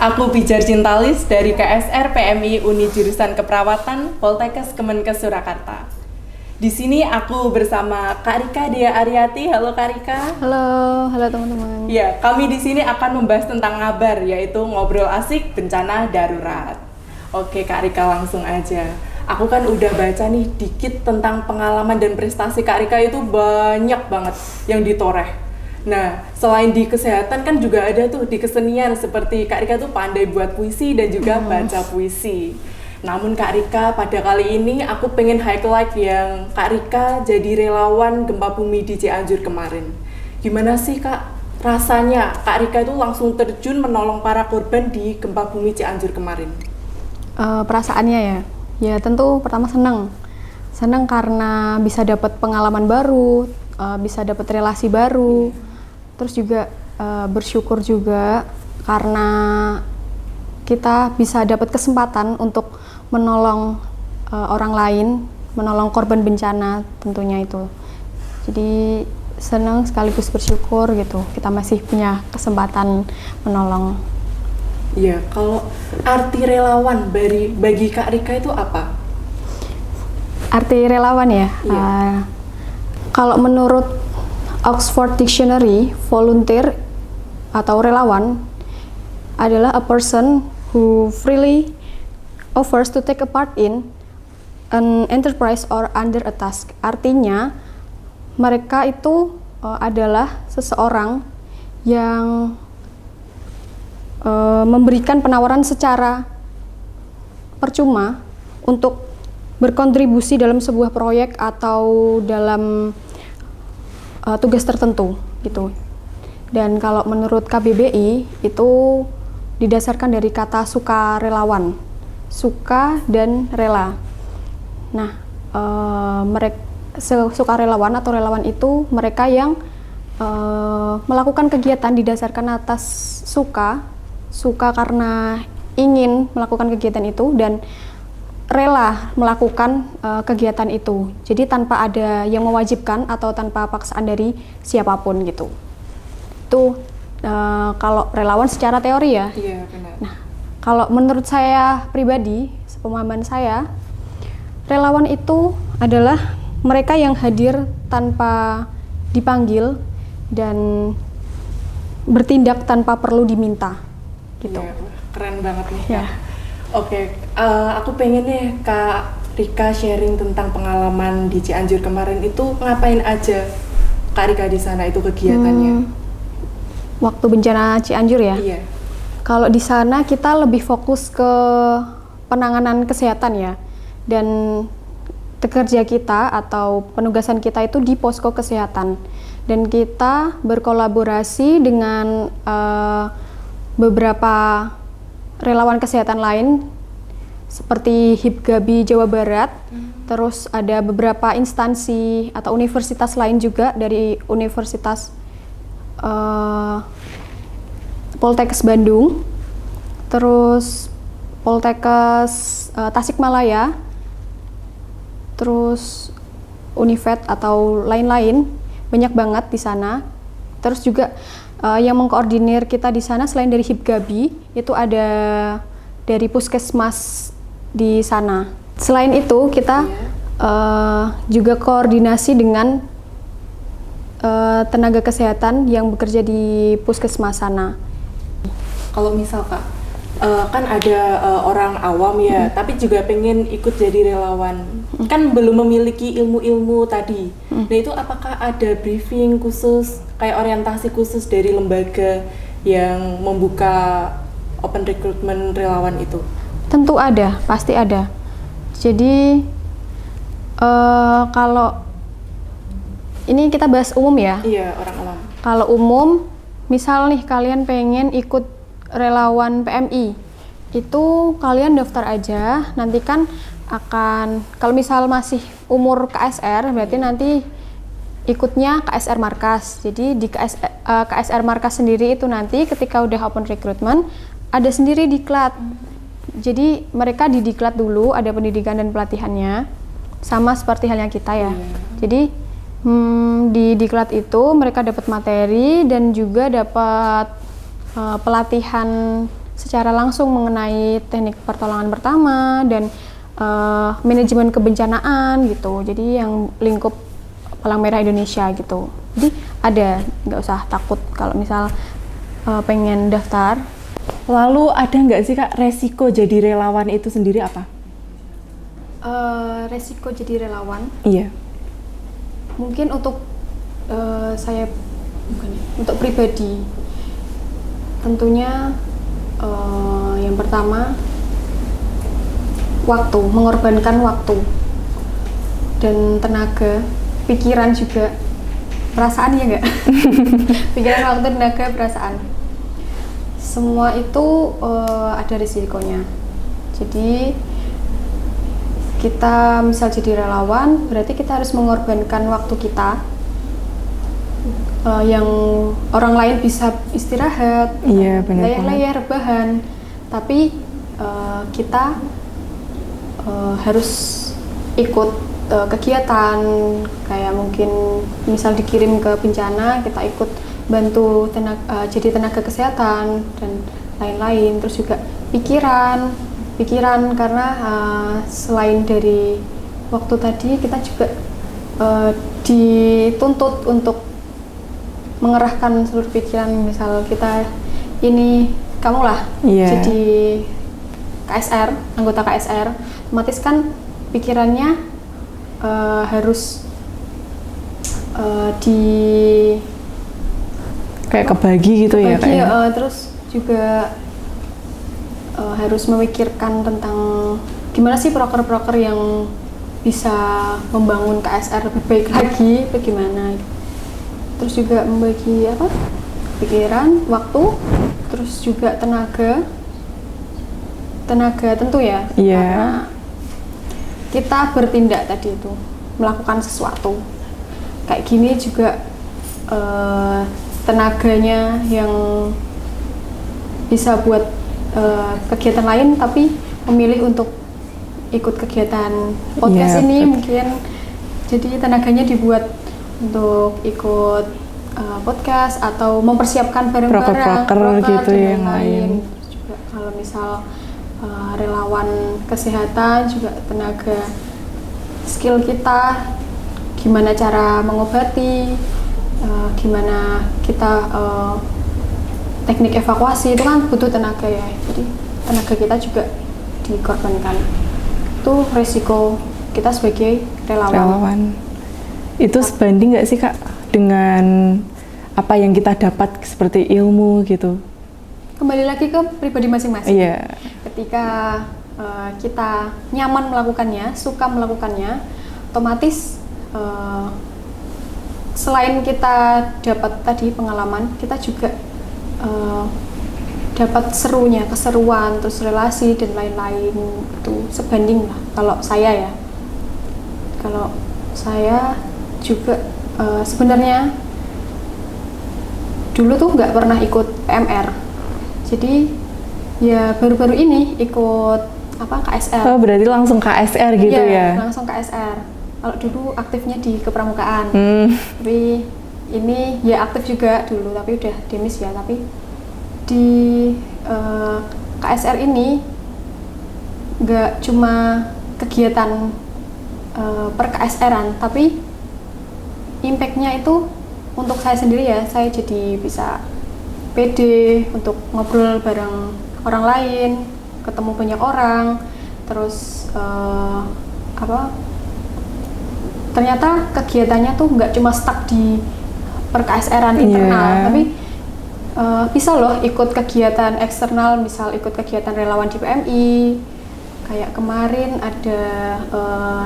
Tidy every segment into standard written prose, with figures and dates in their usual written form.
Aku Pijar Cintalis dari KSR PMI Uni Jurusan Keperawatan Poltekkes Kemenkes Surakarta. Di sini aku bersama Kak Rika Dea Aryati. Halo Kak Rika. Halo teman-teman. Ya, kami di sini akan membahas tentang ngabar, yaitu ngobrol asik bencana darurat. Oke Kak Rika, langsung aja. Aku kan udah baca nih dikit tentang pengalaman dan prestasi Kak Rika, itu banyak banget yang ditoreh. Nah, selain di kesehatan kan juga ada tuh di kesenian, seperti Kak Rika tuh pandai buat puisi dan juga baca puisi. Namun Kak Rika, pada kali ini aku pengen highlight yang Kak Rika jadi relawan gempa bumi di Cianjur kemarin. Gimana sih Kak rasanya Kak Rika itu langsung terjun menolong para korban di gempa bumi Cianjur kemarin? Perasaannya ya tentu pertama senang karena bisa dapat pengalaman baru, bisa dapat relasi baru, terus juga bersyukur juga karena kita bisa dapat kesempatan untuk menolong orang lain, menolong korban bencana tentunya itu. Jadi senang sekaligus bersyukur gitu, kita masih punya kesempatan menolong. Iya, kalau arti relawan bagi Kak Rika itu apa? Arti relawan ya? Iya. Kalau menurut Oxford Dictionary, volunteer atau relawan adalah a person who freely offers to take a part in an enterprise or under a task. Artinya, mereka itu adalah seseorang yang memberikan penawaran secara percuma untuk berkontribusi dalam sebuah proyek atau dalam tugas tertentu gitu. Dan kalau menurut KBBI itu didasarkan dari kata sukarelawan, suka dan rela. Nah, sukarelawan atau relawan itu mereka yang melakukan kegiatan didasarkan atas suka karena ingin melakukan kegiatan itu dan rela melakukan kegiatan itu. Jadi tanpa ada yang mewajibkan atau tanpa paksaan dari siapapun gitu. Itu kalau relawan secara teori ya. Iya, benar. Nah, kalau menurut saya pribadi, sepemahaman saya, relawan itu adalah mereka yang hadir tanpa dipanggil dan bertindak tanpa perlu diminta gitu. Iya, keren banget nih. Ya. Oke, aku pengen nih Kak Rika sharing tentang pengalaman di Cianjur kemarin. Itu ngapain aja Kak Rika di sana, itu kegiatannya? Waktu bencana Cianjur ya? Iya. Kalau di sana kita lebih fokus ke penanganan kesehatan ya, dan kerja kita atau penugasan kita itu di posko kesehatan, dan kita berkolaborasi dengan beberapa relawan kesehatan lain seperti HIPGABI Jawa Barat, terus ada beberapa instansi atau universitas lain juga dari Universitas Poltekkes Bandung, terus Poltekkes Tasikmalaya, terus Univet atau lain-lain, banyak banget di sana. Terus juga yang mengkoordinir kita di sana selain dari HIPGABI itu ada dari Puskesmas di sana. Selain itu kita juga koordinasi dengan tenaga kesehatan yang bekerja di Puskesmas sana. Kalau misal Kak, kan ada orang awam ya, tapi juga pengen ikut jadi relawan, kan belum memiliki ilmu-ilmu tadi. Nah itu apakah ada briefing khusus, kayak orientasi khusus dari lembaga yang membuka open recruitment relawan itu? Tentu ada, pasti ada. Jadi kalau ini kita bahas umum ya. Iya, orang awam. Kalau umum, misal nih kalian pengen ikut relawan PMI, itu kalian daftar aja. Nanti kan akan, kalau misal masih umur KSR, berarti nanti ikutnya KSR Markas. Jadi di KSR Markas sendiri itu nanti ketika udah open recruitment, ada sendiri diklat. Jadi mereka di diklat dulu, ada pendidikan dan pelatihannya, sama seperti halnya kita ya. Jadi di diklat itu mereka dapat materi dan juga dapat pelatihan secara langsung mengenai teknik pertolongan pertama dan manajemen kebencanaan gitu. Jadi yang lingkup Palang Merah Indonesia gitu. Jadi ada, nggak usah takut kalau misal pengen daftar. Lalu ada nggak sih Kak resiko jadi relawan itu sendiri apa? Resiko jadi relawan? Iya. Mungkin untuk saya, untuk pribadi, tentunya yang pertama waktu, mengorbankan waktu dan tenaga, pikiran juga, perasaan ya nggak? Pikiran, waktu, tenaga, perasaan, semua itu ada risikonya. Jadi kita misal jadi relawan, berarti kita harus mengorbankan waktu kita yang orang lain bisa istirahat, Iya, benar banget. layar-layar, rebahan, tapi kita harus ikut kegiatan kayak mungkin misal dikirim ke bencana, kita ikut bantu jadi tenaga kesehatan dan lain-lain. Terus juga pikiran karena selain dari waktu tadi, kita juga dituntut untuk mengerahkan seluruh pikiran. Misal kita ini, kamulah jadi KSR, anggota KSR, otomatis kan pikirannya harus kayak kebagi gitu ya Kak? Terus juga harus memikirkan tentang gimana sih proker-proker yang bisa membangun KSR lebih baik lagi, bagaimana. Terus juga membagi pikiran, waktu, terus juga tenaga tentu ya. Karena kita bertindak tadi itu, melakukan sesuatu kayak gini juga tenaganya yang bisa buat kegiatan lain, tapi memilih untuk ikut kegiatan podcast ini mungkin, jadi tenaganya dibuat untuk ikut podcast atau mempersiapkan barang-barang proker gitu yang lain. Terus juga kalau misal relawan kesehatan juga tenaga, skill kita gimana cara mengobati, gimana kita teknik evakuasi, itu kan butuh tenaga ya, jadi tenaga kita juga dikorbankan. Itu resiko kita sebagai relawan. Itu sebanding nggak sih Kak dengan apa yang kita dapat seperti ilmu gitu? Kembali lagi ke pribadi masing-masing. Iya. Ketika kita nyaman melakukannya, suka melakukannya, otomatis selain kita dapat tadi pengalaman, kita juga dapat serunya, keseruan, terus relasi dan lain-lain. Itu sebanding lah kalau saya ya. Kalau saya juga sebenarnya dulu tuh nggak pernah ikut PMR, jadi ya baru-baru ini ikut KSR. Oh, berarti langsung KSR gitu ya? Langsung KSR. Kalau dulu aktifnya di kepramukaan, tapi ini ya aktif juga dulu, tapi udah demis ya. Tapi di KSR ini nggak cuma kegiatan per KSR-an, tapi impact-nya itu untuk saya sendiri ya, saya jadi bisa pede untuk ngobrol bareng orang lain, ketemu banyak orang, terus ternyata kegiatannya tuh nggak cuma stuck di per KSR-an internal, tapi bisa loh ikut kegiatan eksternal, misal ikut kegiatan relawan di PMI, kayak kemarin ada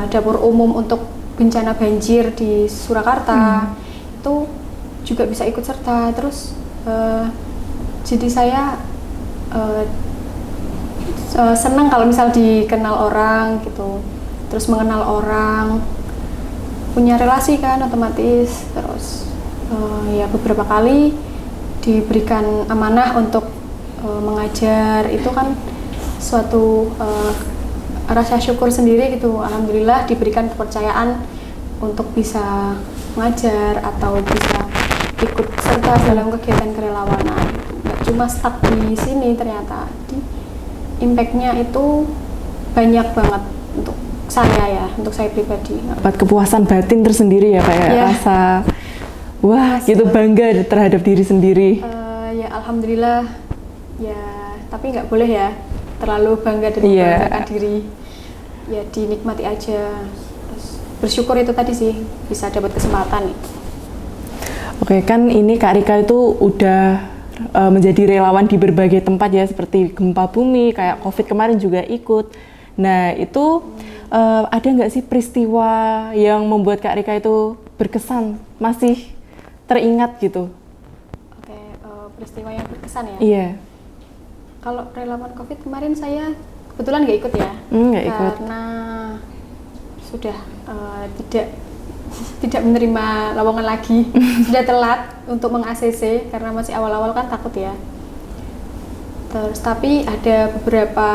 dapur umum untuk bencana banjir di Surakarta, itu juga bisa ikut serta. Terus jadi saya senang kalau misal dikenal orang gitu, terus mengenal orang, punya relasi kan otomatis. Terus ya beberapa kali diberikan amanah untuk mengajar, itu kan suatu rasa syukur sendiri gitu. Alhamdulillah diberikan kepercayaan untuk bisa mengajar atau bisa ikut serta dalam kegiatan kerelawanan gitu. Nggak cuma stuck di sini ternyata. Jadi impact-nya itu banyak banget untuk saya ya, untuk saya pribadi. Dapat kepuasan batin tersendiri ya Kak ya, Iya. rasa wah gitu bangga terhadap diri sendiri. Ya alhamdulillah ya, tapi nggak boleh ya terlalu bangga dan Iya. membanggakan diri. Ya dinikmati aja. Terus bersyukur itu tadi sih bisa dapat kesempatan. Oke, kan ini Kak Rika itu udah menjadi relawan di berbagai tempat ya, seperti gempa bumi, kayak COVID kemarin juga ikut. Nah, itu ada nggak sih peristiwa yang membuat Kak Rika itu berkesan, masih teringat gitu? Oke, peristiwa yang berkesan ya. Iya. Kalau relawan COVID kemarin saya kebetulan nggak ikut ya. Nggak ikut. Karena sudah tidak menerima lowongan lagi. Sudah telat untuk meng-ACC karena masih awal-awal kan takut ya. Terus tapi ada beberapa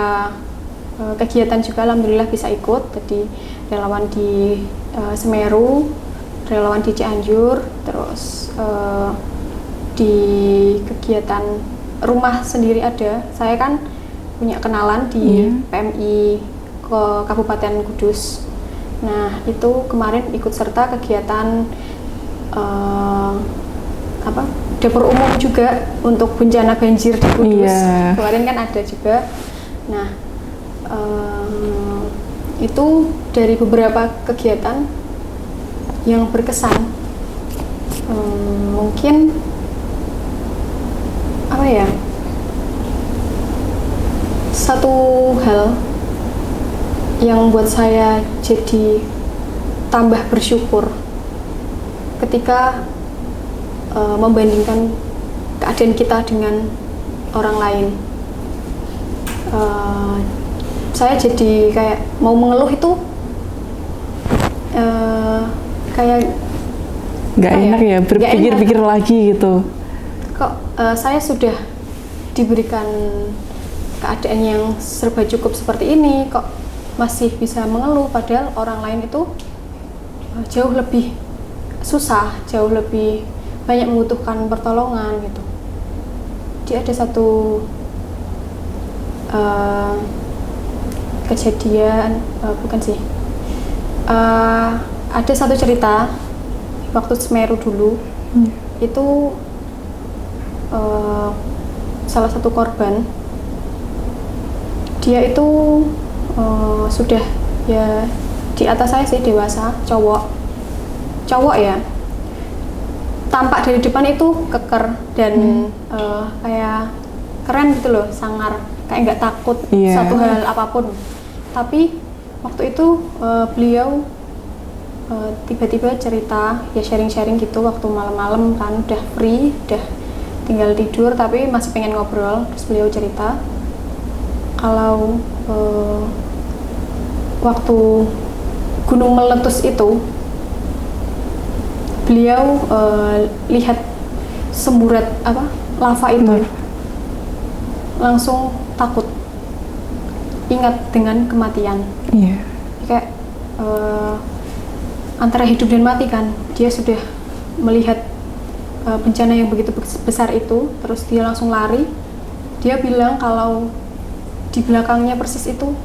kegiatan juga alhamdulillah bisa ikut. Jadi relawan di Semeru, relawan di Cianjur, terus di kegiatan rumah sendiri ada. Saya kan punya kenalan di PMI ke Kabupaten Kudus. Nah, itu kemarin ikut serta kegiatan dapur umum juga untuk bencana banjir di Kudus. Iya. Kemarin kan ada juga. Nah, itu dari beberapa kegiatan yang berkesan. Mungkin apa ya? Satu hal yang buat saya jadi tambah bersyukur ketika membandingkan keadaan kita dengan orang lain. Saya jadi kayak mau mengeluh itu kayak Nggak enak ya, berpikir-pikir lagi gitu. Kok saya sudah diberikan keadaan yang serba cukup seperti ini, kok masih bisa mengeluh, padahal orang lain itu jauh lebih susah, jauh lebih banyak membutuhkan pertolongan gitu. Jadi ada satu kejadian, ada satu cerita waktu Semeru dulu. Itu salah satu korban, dia itu sudah ya di atas saya sih, dewasa, cowok ya, tampak dari depan itu keker dan kayak keren gitu loh, sangar, kayak nggak takut satu hal apapun. Tapi waktu itu beliau tiba-tiba cerita, ya sharing-sharing gitu waktu malam-malam kan, udah free, udah tinggal tidur tapi masih pengen ngobrol. Terus beliau cerita kalau waktu gunung meletus itu beliau lihat semburat lava itu, langsung takut, ingat dengan kematian. Kayak antara hidup dan mati kan, dia sudah melihat bencana yang begitu besar itu, terus dia langsung lari. Dia bilang kalau di belakangnya persis itu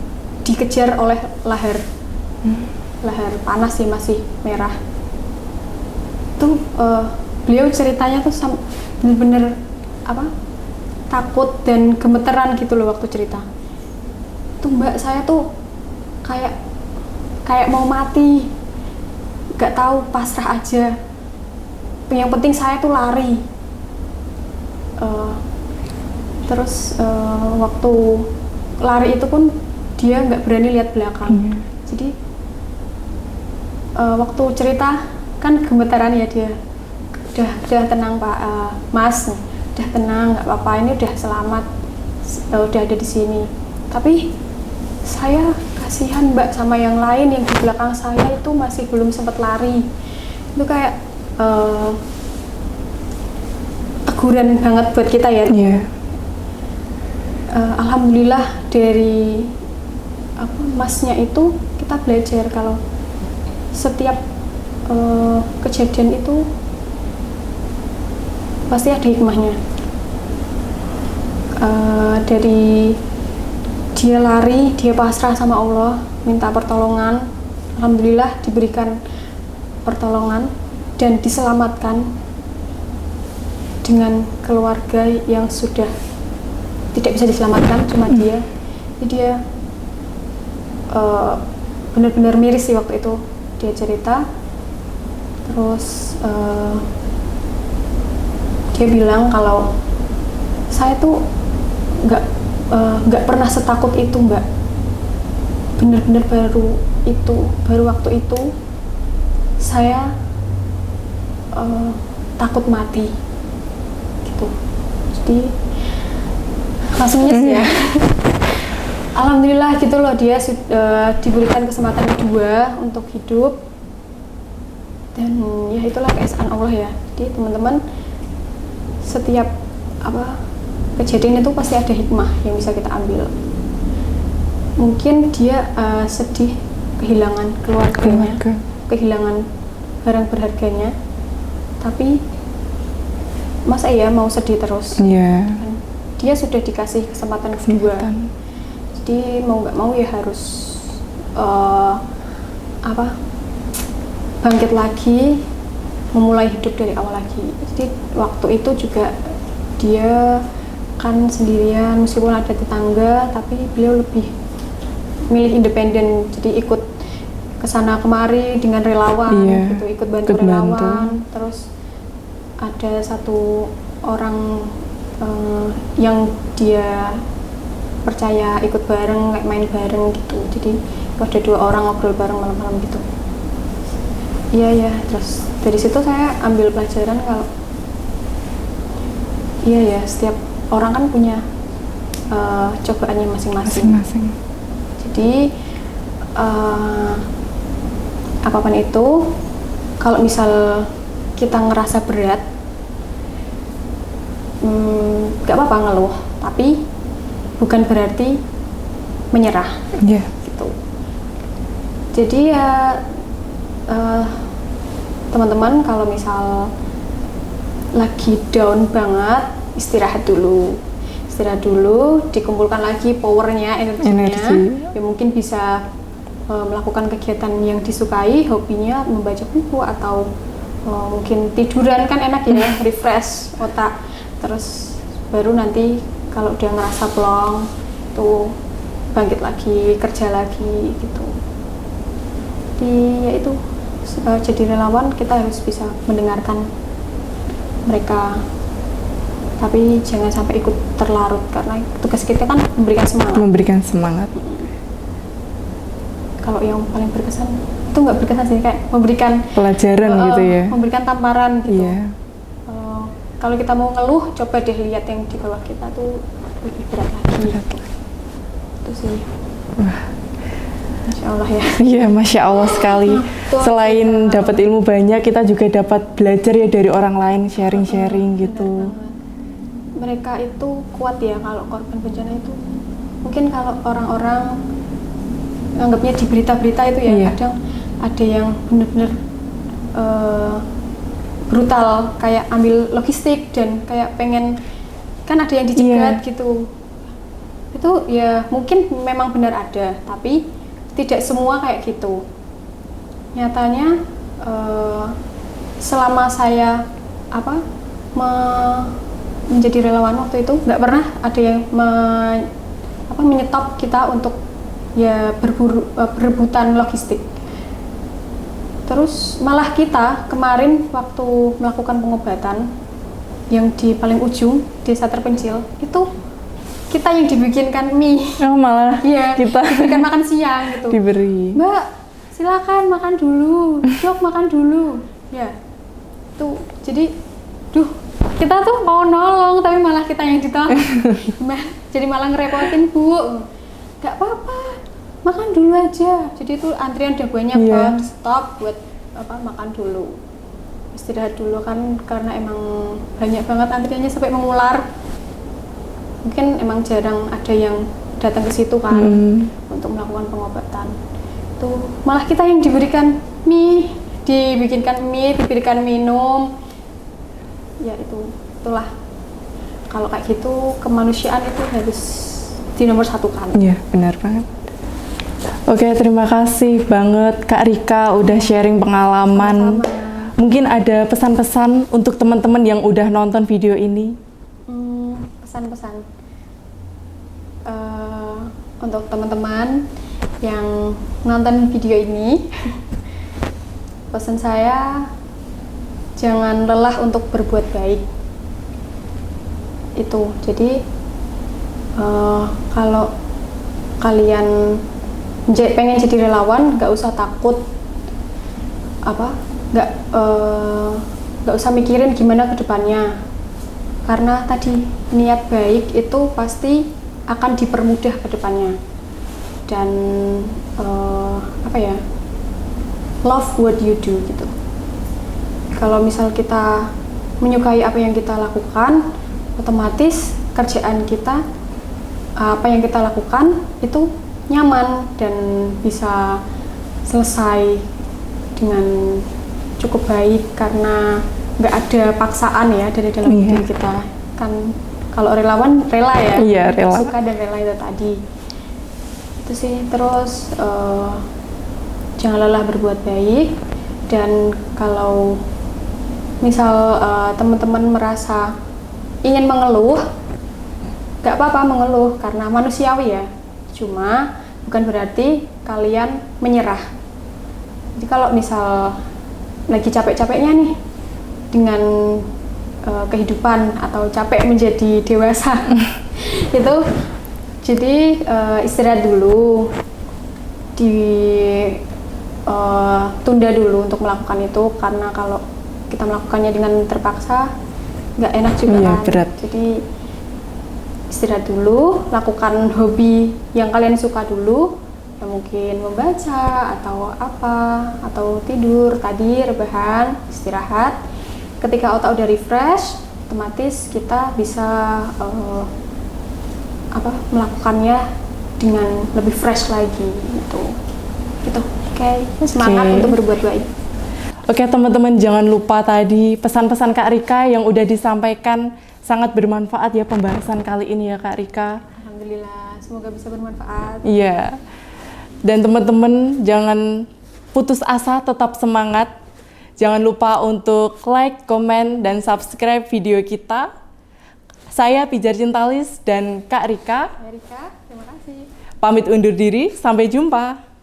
dikejar oleh lahar panas sih, masih merah. Tuh beliau ceritanya tuh bener-bener takut dan gemeteran gitu loh waktu cerita. Tuh mbak, saya tuh kayak mau mati, gak tahu, pasrah aja. Yang penting saya tuh lari. Terus waktu lari itu pun dia nggak berani lihat belakang. Jadi waktu cerita kan gemetaran ya dia. Udah tenang Pak, Mas, udah tenang, nggak apa-apa, ini udah selamat, udah ada di sini. Tapi saya kasihan Mbak sama yang lain yang di belakang saya itu masih belum sempat lari. Itu kayak teguran banget buat kita ya. Alhamdulillah dari masnya itu kita belajar kalau setiap kejadian itu pasti ada hikmahnya. dari dia lari, dia pasrah sama Allah, minta pertolongan, alhamdulillah diberikan pertolongan dan diselamatkan dengan keluarga yang sudah tidak bisa diselamatkan, cuma dia. Jadi dia benar-benar miris sih waktu itu. Dia cerita, terus dia bilang kalau saya tuh nggak pernah setakut itu, Mbak. Benar-benar baru waktu itu saya takut mati gitu. Jadi langsung nyes ya. Alhamdulillah gitu loh, dia sudah diberikan kesempatan kedua untuk hidup, dan ya itulah keesaan Allah ya. Jadi teman-teman, setiap kejadian itu pasti ada hikmah yang bisa kita ambil. Mungkin dia sedih kehilangan keluarganya, kehilangan barang berharganya, tapi masa iya mau sedih terus? Iya. Dia sudah dikasih kesempatan kedua. Jadi mau nggak mau ya harus bangkit lagi, memulai hidup dari awal lagi. Jadi waktu itu juga dia kan sendirian, meskipun ada tetangga, tapi beliau lebih milih independen. Jadi ikut kesana kemari dengan relawan, gitu, ikut bantu relawan. Terus ada satu orang yang dia percaya ikut bareng, kayak main bareng gitu. Jadi ada 2 orang ngobrol bareng malam-malam gitu. Iya. Terus dari situ saya ambil pelajaran kalau iya ya, setiap orang kan punya cobaannya masing-masing. Jadi apapun itu, kalau misal kita ngerasa berat, gak apa-apa ngeluh, tapi bukan berarti menyerah. Gitu. Jadi ya teman-teman, kalau misal lagi down banget, istirahat dulu, dikumpulkan lagi powernya, energinya. Ya mungkin bisa melakukan kegiatan yang disukai, hobinya membaca buku atau mungkin tiduran, kan enak ya, refresh otak. Terus baru nanti kalau udah ngerasa plong tuh bangkit lagi, kerja lagi gitu. Ya itu, jadi relawan kita harus bisa mendengarkan mereka, tapi jangan sampai ikut terlarut, karena tugas kita kan memberikan semangat. Kalau yang paling berkesan itu nggak berkesan sih, kayak memberikan pelajaran gitu ya, memberikan tamparan gitu. Kalau kita mau ngeluh, coba deh lihat yang di bawah kita tuh lebih berat lagi. Itu sih. Wah, Masya Allah ya. Iya, Masya Allah sekali. Selain dapat ilmu banyak, kita juga dapat belajar ya dari orang lain, sharing-sharing gitu. Mereka itu kuat ya, kalau korban bencana itu. Mungkin kalau orang-orang anggapnya di berita-berita itu ya, kadang ada yang benar-benar brutal, kayak ambil logistik dan kayak pengen, kan ada yang dicegat gitu. Itu ya mungkin memang benar ada, tapi tidak semua kayak gitu. Nyatanya selama saya menjadi relawan waktu itu, nggak pernah ada yang menyetop kita untuk ya berebutan logistik. Terus malah kita kemarin waktu melakukan pengobatan yang di paling ujung desa terpencil, itu kita yang dibikinkan mie. Malah kita diberikan makan siang gitu. Diberi. Mbak, silakan makan dulu. Dok, makan dulu. Ya. Tuh, jadi kita tuh mau nolong tapi malah kita yang ditolong. Jadi malah ngerepotin, Bu. Gak apa-apa, makan dulu aja. Jadi itu antrian udah banyak banget, stop buat makan dulu, istirahat dulu kan, karena emang banyak banget antriannya sampai mengular. Mungkin emang jarang ada yang datang ke situ kan untuk melakukan pengobatan. Tuh malah kita yang diberikan mie, diberikan minum. Ya itulah. kalau kayak gitu kemanusiaan itu harus di nomor satu kan. Iya, benar banget. Oke, terima kasih banget Kak Rika udah sharing pengalaman. Sama-sama. Mungkin ada pesan-pesan untuk teman-teman yang udah nonton video ini? Pesan-pesan untuk teman-teman yang nonton video ini, pesan saya jangan lelah untuk berbuat baik. Itu jadi kalau kalian pengen jadi relawan, nggak usah takut nggak usah mikirin gimana ke depannya, karena tadi niat baik itu pasti akan dipermudah ke depannya. Dan love what you do gitu. Kalau misal kita menyukai apa yang kita lakukan, otomatis kerjaan kita, apa yang kita lakukan itu nyaman dan bisa selesai dengan cukup baik karena nggak ada paksaan ya dari dalam diri kita. Kan kalau relawan rela ya, Iya, rela. suka dan rela itu tadi. Itu sih. Terus jangan lelah berbuat baik, dan kalau misal teman-teman merasa ingin mengeluh, nggak apa-apa mengeluh karena manusiawi ya. Cuma bukan berarti kalian menyerah. Jadi kalau misal lagi capek-capeknya nih dengan kehidupan atau capek menjadi dewasa itu, jadi istirahat dulu, tunda dulu untuk melakukan itu, karena kalau kita melakukannya dengan terpaksa nggak enak juga Iya, kan. berat. Jadi istirahat dulu, lakukan hobi yang kalian suka dulu, ya mungkin membaca atau apa, atau tidur tadi, rebahan, istirahat. Ketika otak udah refresh, otomatis kita bisa melakukannya dengan lebih fresh lagi gitu. Oke, semangat untuk berbuat baik. Oke teman-teman, jangan lupa tadi pesan-pesan Kak Rika yang udah disampaikan sangat bermanfaat ya pembahasan kali ini ya Kak Rika. Alhamdulillah, semoga bisa bermanfaat. Iya. Dan teman-teman jangan putus asa, tetap semangat. Jangan lupa untuk like, komen, dan subscribe video kita. Saya Pijar Cintalis dan Kak Rika Erika, terima kasih. pamit undur diri, sampai jumpa.